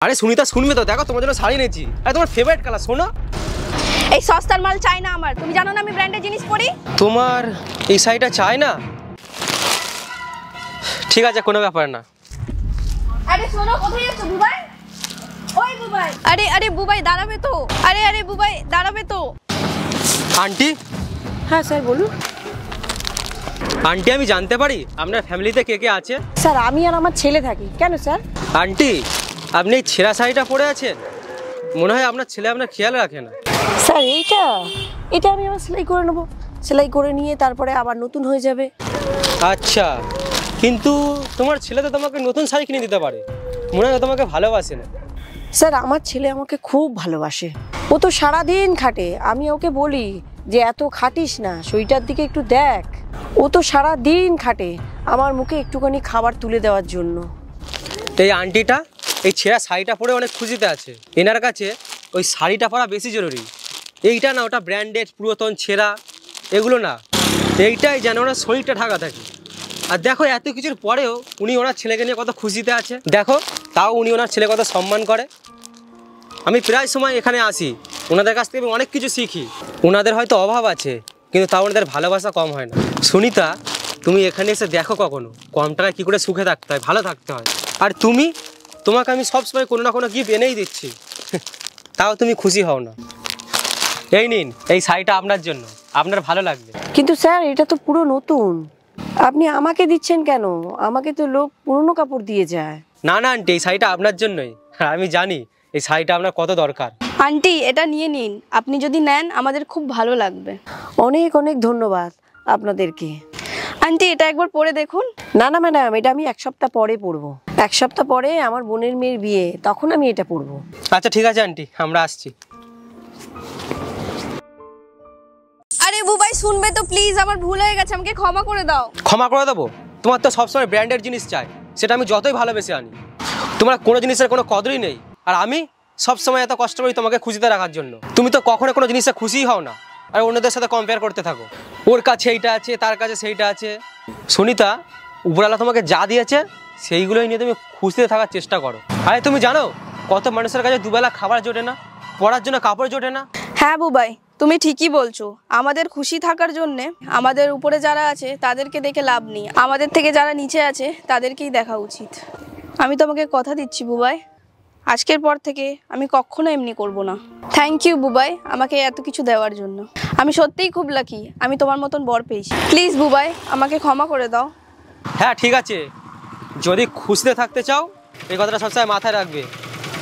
আরে সুনিতা শুনবে তো, দেখো তোমার জন্য শাড়ি নিয়েছি। আরে তোমার ফেভারিট কালার, শোনো। এই সস্তার মাল চাই না আমার, তুমি জানো না আমি ব্র্যান্ডের জিনিস পরি। তোমার এই শাড়িটা চাই না? ঠিক আছে, কোনো ব্যাপার না। আরে শোনো, কোথায় যাচ্ছ বুবাই? ওই বুবাই, আরে আরে বুবাই দাঁড়াবে তো, আরে আরে বুবাই দাঁড়াবে তো। আন্টি। হ্যাঁ স্যার বলুন। আন্টি, আমি জানতে পারি আপনার ফ্যামিলিতে কে কে আছে? স্যার আমি আর আমার ছেলে থাকি। কেন স্যার? আন্টি, আপনি এই ছেঁড়া শাড়িটা পরে আছেন, মনে হয় আপনার ছেলে আপনার খেয়াল রাখে না। স্যার এটা আমি আবার সেলাই করে নেবো, সেলাই করে নিয়ে তারপরে আবার নতুন হয়ে যাবে। আচ্ছা, কিন্তু তোমার ছেলে তো তোমাকে নতুন শাড়ি কিনে দিতে পারে, মনে হয় তোমাকে ভালোবাসে না। স্যার আমার ছেলে আমাকে খুব ভালোবাসে, ও তো সারাদিন খাটে। আমি ওকে বলি যে এত খাটিস না, শরীরটার দিকে একটু দেখ। ও তো সারাদিন খাটে আমার মুখে একটুখানি খাবার তুলে দেওয়ার জন্য। এই আন্টিটা এই ছেঁড়া শাড়িটা পরে অনেক খুশিতে আছে। এনার কাছে ওই শাড়িটা পরা বেশি জরুরি। এইটা না ওটা ব্র্যান্ডেড পুরাতন ছেঁড়া, এগুলো না। এইটাই যেন ওনার শরীরটা ঢাকা থাকে। আর দেখো এত কিছুর পরেও উনি ওনার ছেলেকে নিয়ে কত খুশিতে আছে। দেখো তাও উনি ওনার ছেলে কত সম্মান করে। আমি প্রায় সময় এখানে আসি, ওনাদের কাছ থেকে আমি অনেক কিছু শিখি। ওনাদের হয়তো অভাব আছে, কিন্তু তাও ওনাদের ভালোবাসা কম হয় না। সুনিতা, তুমি এখানে এসে দেখো কখনো কম টাকায় কী করে সুখে থাকতে হয়, ভালো থাকতে হয়। আর তোমাকে আমি সবসময় কোনো না কোনো গিফট এনেই দিচ্ছি, তাও তুমি খুশি হও না। এই নিন, এই শাড়িটা আপনার জন্য, আপনার ভালো লাগবে। কিন্তু স্যার এটা তো পুরো নতুন, আপনি আমাকে দিচ্ছেন কেন? আমাকে তো লোক পুরনো কাপড় দিয়ে যায়। না না আন্টি, এই শাড়িটা আপনার জন্যই। আমি জানি এই শাড়িটা আপনার কত দরকার। আন্টি এটা নিয়ে নিন, আপনি যদি নেন আমাদের খুব ভালো লাগবে। অনেক অনেক ধন্যবাদ আপনাদেরকে। আন্টি এটা একবার পরে দেখুন। না না ম্যাডাম, এটা আমি 1 সপ্তাহ পরে পরবো। 1 সপ্তাহ পরে আমার বোনের মেয়ের বিয়ে, তখন আমি এটা পরবো। আচ্ছা ঠিক আছে আন্টি, আমরা আসছি। আরে বুবাই শুনবে তো প্লিজ, আমার ভুল হয়ে গেছে, আমাকে ক্ষমা করে দাও। ক্ষমা করে দেবো? তোমার তো সবসময় ব্র্যান্ডের জিনিস চাই, সেটা আমি যতই ভালোবেসে আনি। তোমার কোনো জিনিসের কোনো কদরই নেই, আর আমি সবসময় এত কষ্ট করি তোমাকে খুশিতে রাখার জন্য। তুমি তো কখনো কোনো জিনিসে খুশিই হও না, আর অন্যদের সাথে কম্পেয়ার করতে থাকো। ওর কাছে এইটা আছে, তার কাছে সেইটা আছে। সুনিতা, উপরওয়ালা তোমাকে যা দিয়েছে সেইগুলোই নিয়ে তুমি খুশিতে থাকার চেষ্টা করো। আরে তুমি জানো কত মানুষের কাছে দুবেলা খাবার জোটে না, পরার জন্য কাপড় জোটে না। হ্যাঁ বুবাই, তুমি ঠিকই বলছো। আমাদের খুশি থাকার জন্যে আমাদের উপরে যারা আছে তাদেরকে দেখে লাভ নেই, আমাদের থেকে যারা নিচে আছে তাদেরকেই দেখা উচিত। আমি তোমাকে কথা দিচ্ছি বুবাই, আজকের পর থেকে আমি কখনো এমনি করব না। থ্যাংক ইউ বুবাই আমাকে এত কিছু দেওয়ার জন্য। আমি সত্যিই খুব লাকি আমি তোমার মতন বর পেয়েছি। প্লিজ বুবাই আমাকে ক্ষমা করে দাও। হ্যাঁ ঠিক আছে, যদি খুশিতে থাকতে চাও এই কথাটা সবসময় মাথায় রাখবে।